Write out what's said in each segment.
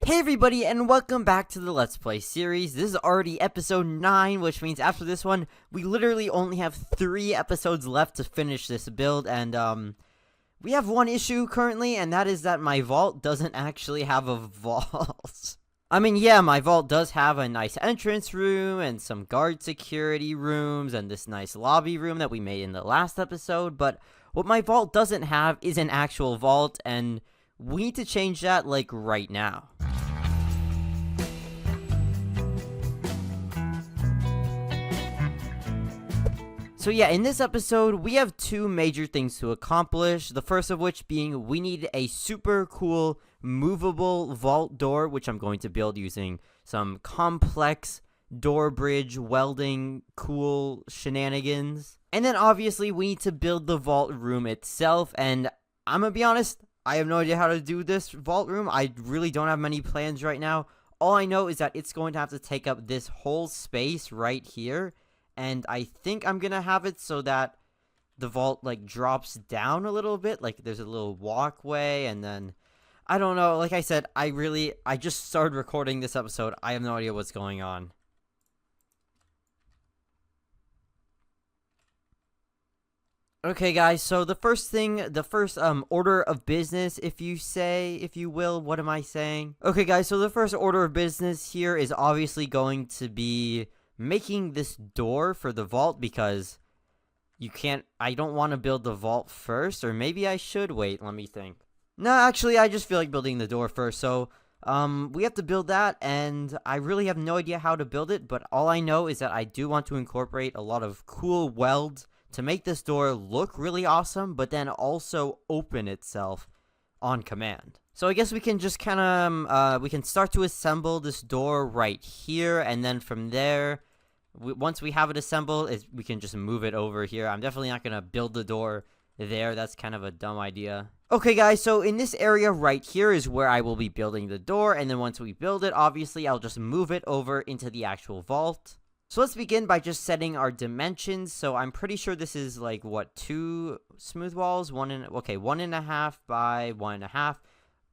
Hey everybody, and welcome back to the Let's Play series. This is already episode 9, which means after this one, we literally only have 3 episodes left to finish this build, and we have one issue currently, and that is that my vault doesn't actually have a vault. I mean, yeah, my vault does have a nice entrance room, and some guard security rooms, and this nice lobby room that we made in the last episode, but what my vault doesn't have is an actual vault, and we need to change that, like, right now. So yeah, in this episode, we have 2 major things to accomplish, the first of which being we need a super cool movable vault door, which I'm going to build using some complex door bridge welding cool shenanigans. And then obviously we need to build the vault room itself, and I'm gonna be honest, I have no idea how to do this vault room. I really don't have many plans right now. All I know is that it's going to have to take up this whole space right here. And I think I'm gonna have it so that the vault, like, drops down a little bit. Like, there's a little walkway, and then, I don't know. Like I said, I just started recording this episode. I have no idea what's going on. Okay, guys, so the first order of business, if you will, what am I saying? Okay, guys, so the first order of business here is obviously going to be making this door for the vault, because I don't want to build the vault first, or maybe I should wait, let me think. No, actually, I just feel like building the door first, so, we have to build that, and I really have no idea how to build it, but all I know is that I do want to incorporate a lot of cool welds to make this door look really awesome, but then also open itself on command. So I guess we can just kind of, we can start to assemble this door right here, and then from there, once we have it assembled, we can just move it over here. I'm definitely not going to build the door there. That's kind of a dumb idea. Okay, guys, so in this area right here is where I will be building the door, and then once we build it, obviously, I'll just move it over into the actual vault. So let's begin by just setting our dimensions. So I'm pretty sure this is, like, what, 2 smooth walls? 1.5 by 1.5.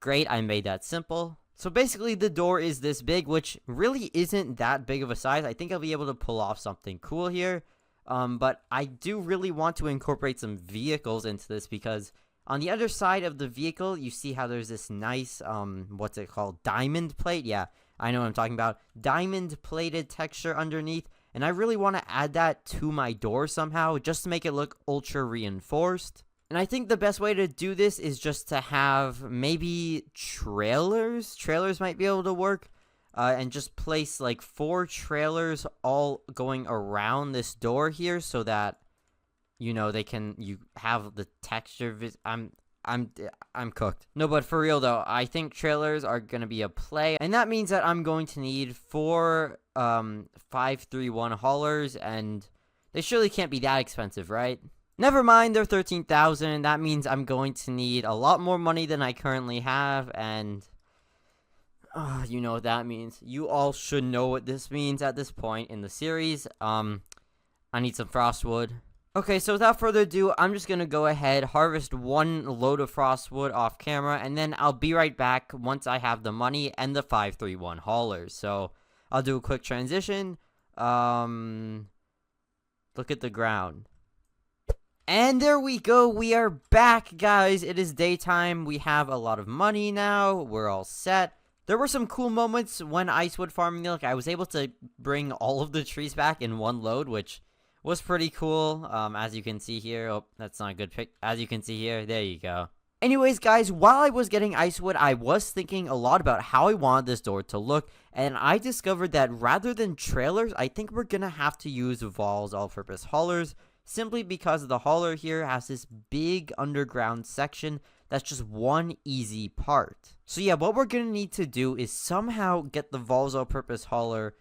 Great, I made that simple. So basically the door is this big, which really isn't that big of a size. I think I'll be able to pull off something cool here. But I do really want to incorporate some vehicles into this, because on the other side of the vehicle, you see how there's this nice, what's it called? Diamond plate? Yeah, I know what I'm talking about. Diamond plated texture underneath. And I really want to add that to my door somehow, just to make it look ultra reinforced. And I think the best way to do this is just to have maybe trailers. Trailers might be able to work. And just place like 4 trailers all going around this door here, so that, you know, you have the texture. I'm cooked. No, but for real though, I think trailers are gonna be a play, and that means that I'm going to need 4 531 haulers, and they surely can't be that expensive, right? Never mind, they're 13,000. That means I'm going to need a lot more money than I currently have, and you know what that means. You all should know what this means at this point in the series. I need some frostwood. Okay, so without further ado, I'm just gonna go ahead, harvest 1 load of frostwood off camera, and then I'll be right back once I have the money and the 531 haulers. So I'll do a quick transition. Look at the ground. And there we go, we are back, guys. It is daytime, we have a lot of money now, we're all set. There were some cool moments when icewood farming, like I was able to bring all of the trees back in 1 load, which was pretty cool, as you can see here. Oh, that's not a good pic. As you can see here, there you go. Anyways, guys, while I was getting icewood, I was thinking a lot about how I wanted this door to look, and I discovered that rather than trailers, I think we're gonna have to use Vol's all-purpose haulers, simply because the hauler here has this big underground section that's just one easy part. So yeah, what we're gonna need to do is somehow get the Vol's all-purpose hauler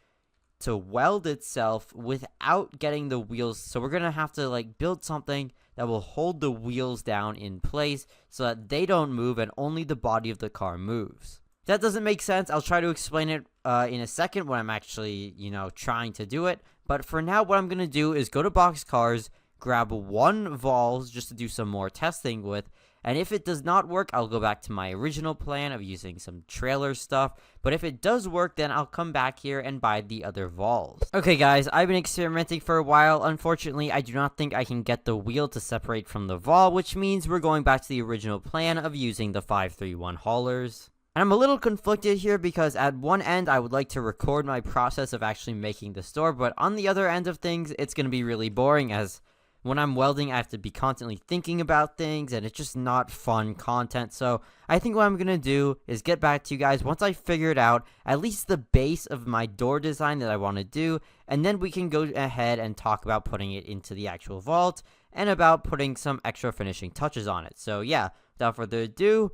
to weld itself without getting the wheels. So we're gonna have to, like, build something that will hold the wheels down in place so that they don't move and only the body of the car moves. If that doesn't make sense, I'll try to explain it in a second when I'm actually, you know, trying to do it. But for now, what I'm gonna do is go to Box Cars, grab 1 Vols just to do some more testing with, And if it does not work, I'll go back to my original plan of using some trailer stuff. But if it does work, then I'll come back here and buy the other walls. Okay guys, I've been experimenting for a while. Unfortunately, I do not think I can get the wheel to separate from the wall, which means we're going back to the original plan of using the 531 haulers. And I'm a little conflicted here because at one end, I would like to record my process of actually making the store, but on the other end of things, it's going to be really boring as when I'm welding, I have to be constantly thinking about things, and it's just not fun content. So I think what I'm going to do is get back to you guys once I figure it out, at least the base of my door design that I want to do, and then we can go ahead and talk about putting it into the actual vault and about putting some extra finishing touches on it. So yeah, without further ado,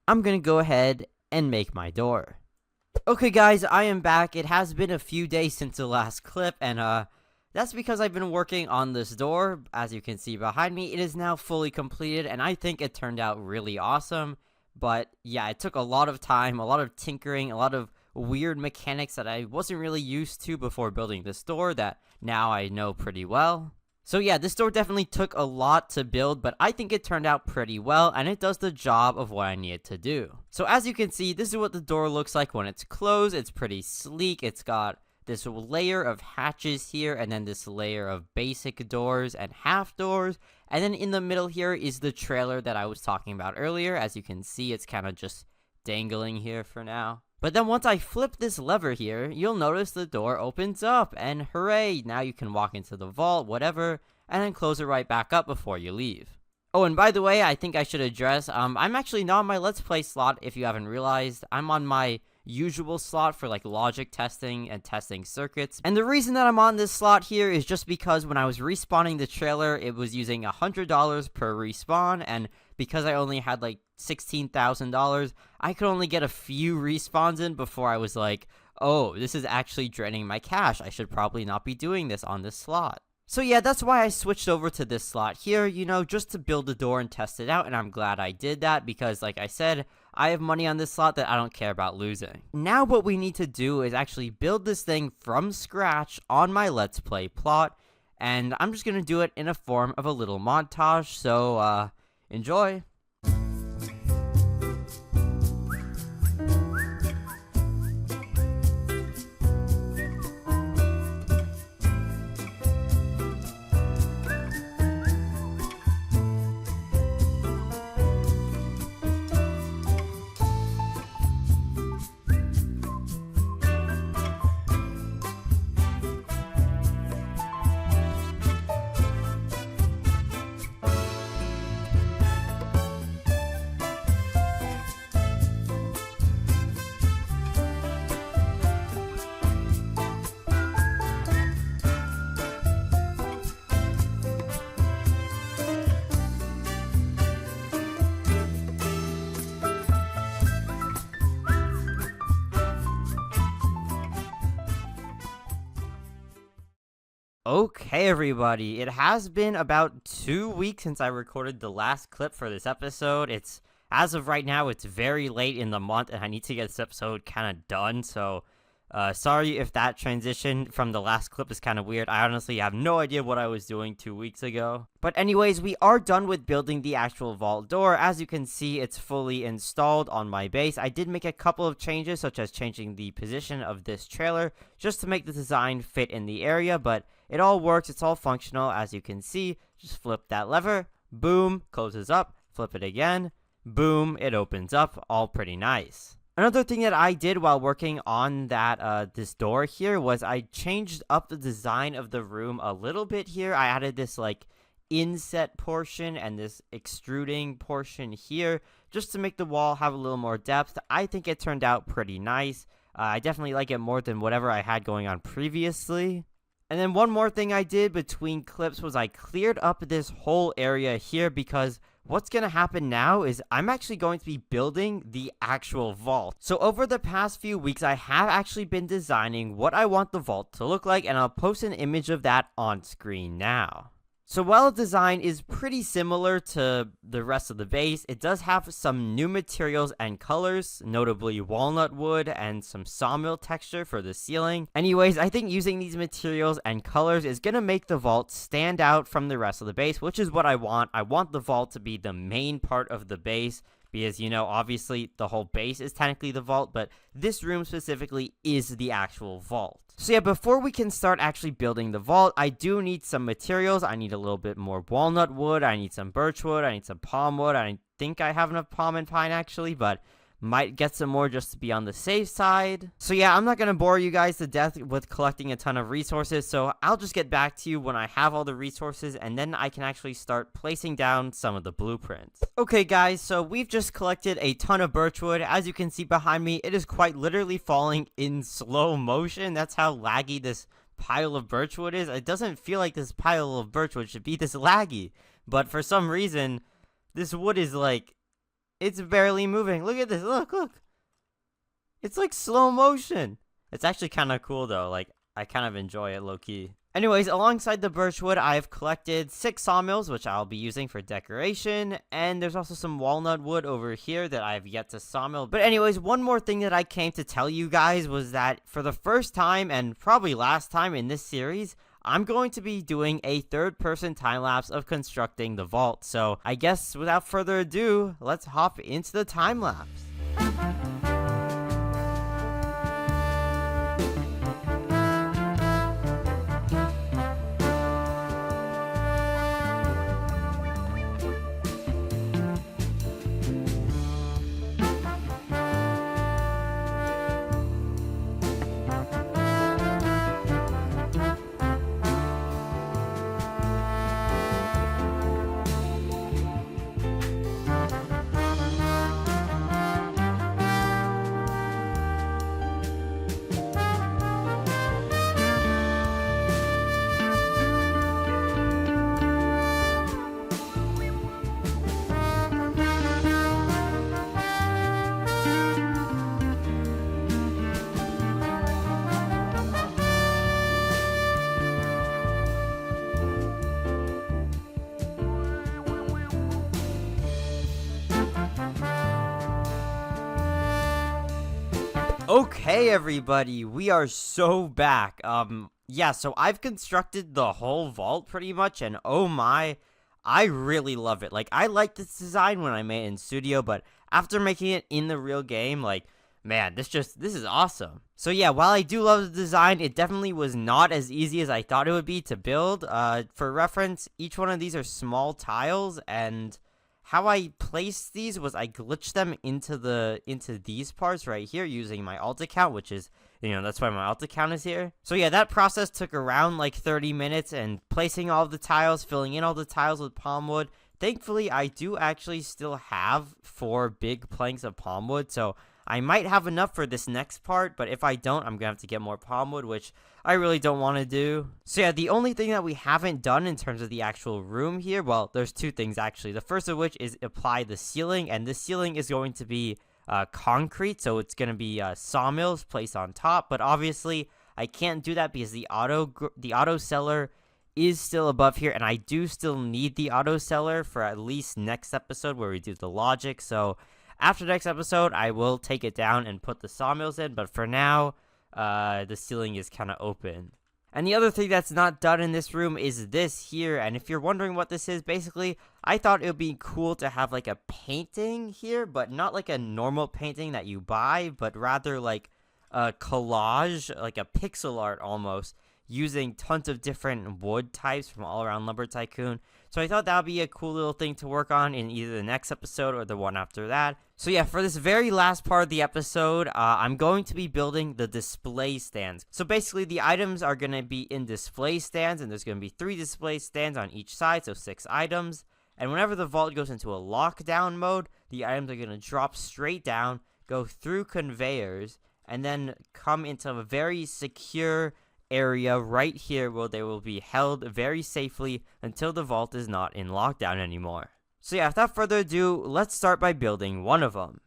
I'm going to go ahead and make my door. Okay guys, I am back. It has been a few days since the last clip, and that's because I've been working on this door. As you can see behind me, it is now fully completed, and I think it turned out really awesome. But yeah, it took a lot of time, a lot of tinkering, a lot of weird mechanics that I wasn't really used to before building this door that now I know pretty well. So yeah, this door definitely took a lot to build, but I think it turned out pretty well, and it does the job of what I needed to do. So as you can see, this is what the door looks like when it's closed. It's pretty sleek. It's got this layer of hatches here, and then this layer of basic doors and half doors, and then in the middle here is the trailer that I was talking about earlier. As you can see, it's kind of just dangling here for now. But then once I flip this lever here, you'll notice the door opens up, and hooray, now you can walk into the vault, whatever, and then close it right back up before you leave. Oh, and by the way, I think I should address, I'm actually not on my Let's Play slot, if you haven't realized. I'm on my usual slot for like logic testing and testing circuits, and the reason that I'm on this slot here is just because when I was respawning the trailer, it was using $100 per respawn, and because I only had like $16,000, I could only get a few respawns in before I was like, oh, this is actually draining my cash. I should probably not be doing this on this slot. So yeah, that's why I switched over to this slot here, you know, just to build the door and test it out, and I'm glad I did that because, like I said, I have money on this slot that I don't care about losing. Now what we need to do is actually build this thing from scratch on my Let's Play plot, and I'm just gonna do it in a form of a little montage, so, enjoy! Okay, everybody, it has been about 2 weeks since I recorded the last clip for this episode. As of right now, it's very late in the month, and I need to get this episode kind of done, so sorry if that transition from the last clip is kind of weird. I honestly have no idea what I was doing 2 weeks ago. But anyways, we are done with building the actual vault door. As you can see, it's fully installed on my base. I did make a couple of changes, such as changing the position of this trailer, just to make the design fit in the area, but it all works, it's all functional. As you can see, just flip that lever, boom, closes up, flip it again, boom, it opens up, all pretty nice. Another thing that I did while working on that this door here was I changed up the design of the room a little bit here. I added this like inset portion and this extruding portion here just to make the wall have a little more depth. I think it turned out pretty nice. I definitely like it more than whatever I had going on previously. And then one more thing I did between clips was I cleared up this whole area here because what's going to happen now is I'm actually going to be building the actual vault. So over the past few weeks, I have actually been designing what I want the vault to look like, and I'll post an image of that on screen now. So while the design is pretty similar to the rest of the base, it does have some new materials and colors, notably walnut wood and some sawmill texture for the ceiling. Anyways, I think using these materials and colors is going to make the vault stand out from the rest of the base, which is what I want. I want the vault to be the main part of the base because, you know, obviously the whole base is technically the vault, but this room specifically is the actual vault. So yeah, before we can start actually building the vault, I do need some materials. I need a little bit more walnut wood, I need some birch wood, I need some palm wood. I think I have enough palm and pine actually, but might get some more just to be on the safe side. So yeah, I'm not going to bore you guys to death with collecting a ton of resources, so I'll just get back to you when I have all the resources, and then I can actually start placing down some of the blueprints. Okay guys, so we've just collected a ton of birchwood. As you can see behind me, it is quite literally falling in slow motion. That's how laggy this pile of birchwood is. It doesn't feel like this pile of birchwood should be this laggy, but for some reason, this wood is like, it's barely moving. Look at this. Look. It's like slow motion. It's actually kind of cool though. Like, I kind of enjoy it low-key. Anyways, alongside the birchwood, I've collected 6 sawmills, which I'll be using for decoration. And there's also some walnut wood over here that I've yet to sawmill. But anyways, one more thing that I came to tell you guys was that for the first time, and probably last time in this series, I'm going to be doing a third-person time-lapse of constructing the vault. So I guess without further ado, let's hop into the time-lapse. Okay, everybody, we are so back. Yeah, so I've constructed the whole vault pretty much, and oh my, I really love it. Like, I liked this design when I made it in studio, but after making it in the real game, like, man, this is awesome. So yeah, while I do love the design, it definitely was not as easy as I thought it would be to build. For reference, each one of these are small tiles, and how I placed these was I glitched them into these parts right here using my alt account, which is, you know, that's why my alt account is here. So yeah, that process took around like 30 minutes, and placing all the tiles, filling in all the tiles with palm wood. Thankfully, I do actually still have 4 big planks of palm wood, so I might have enough for this next part, but if I don't, I'm gonna have to get more palm wood, which I really don't want to do. So yeah, the only thing that we haven't done in terms of the actual room here, well, there's 2 things actually. The first of which is apply the ceiling, and the ceiling is going to be concrete, so it's going to be sawmills placed on top, but obviously I can't do that because the auto seller is still above here, and I do still need the auto seller for at least next episode where we do the logic. So after next episode, I will take it down and put the sawmills in, but for now, the ceiling is kind of open. And the other thing that's not done in this room is this here, and if you're wondering what this is, basically, I thought it would be cool to have like a painting here, but not like a normal painting that you buy, but rather like a collage, like a pixel art almost, using tons of different wood types from all around Lumber Tycoon. So I thought that would be a cool little thing to work on in either the next episode or the one after that. So yeah, for this very last part of the episode, I'm going to be building the display stands. So basically, the items are going to be in display stands, and there's going to be 3 display stands on each side, so 6 items. And whenever the vault goes into a lockdown mode, the items are going to drop straight down, go through conveyors, and then come into a very secure area right here where they will be held very safely until the vault is not in lockdown anymore. So yeah, without further ado, let's start by building one of them.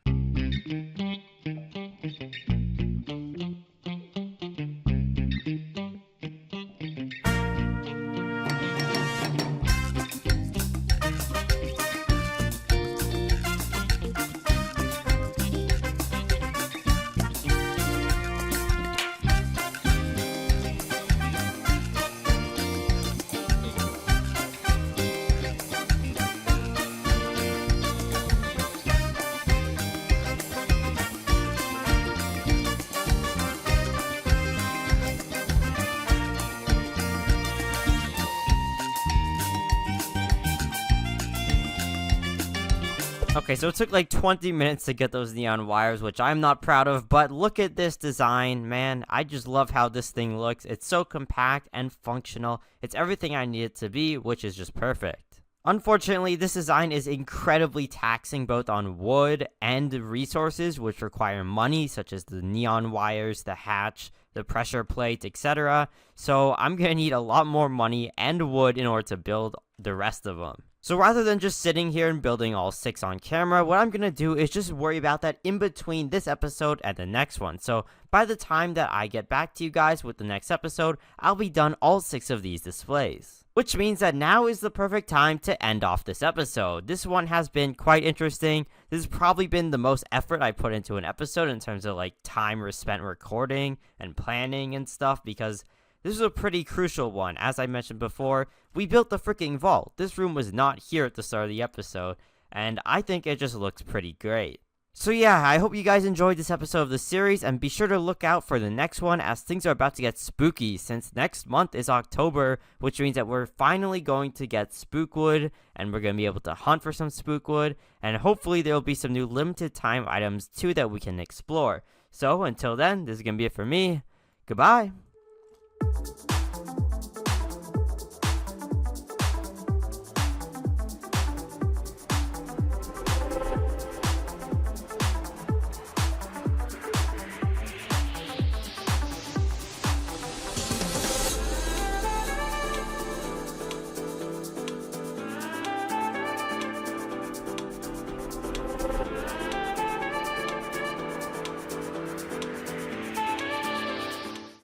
Okay, so it took like 20 minutes to get those neon wires, which I'm not proud of, but look at this design, man. I just love how this thing looks. It's so compact and functional. It's everything I need it to be, which is just perfect. Unfortunately, this design is incredibly taxing both on wood and resources, which require money, such as the neon wires, the hatch, the pressure plate, etc. So I'm gonna need a lot more money and wood in order to build the rest of them. So rather than just sitting here and building all 6 on camera, what I'm going to do is just worry about that in between this episode and the next one. So by the time that I get back to you guys with the next episode, I'll be done all 6 of these displays. Which means that now is the perfect time to end off this episode. This one has been quite interesting. This has probably been the most effort I put into an episode in terms of like time spent recording and planning and stuff, because this is a pretty crucial one. As I mentioned before, we built the freaking vault. This room was not here at the start of the episode, and I think it just looks pretty great. So yeah, I hope you guys enjoyed this episode of the series, and be sure to look out for the next one, as things are about to get spooky, since next month is October, which means that we're finally going to get spookwood, and we're going to be able to hunt for some spookwood, and hopefully there will be some new limited time items too that we can explore. So until then, this is going to be it for me. Goodbye!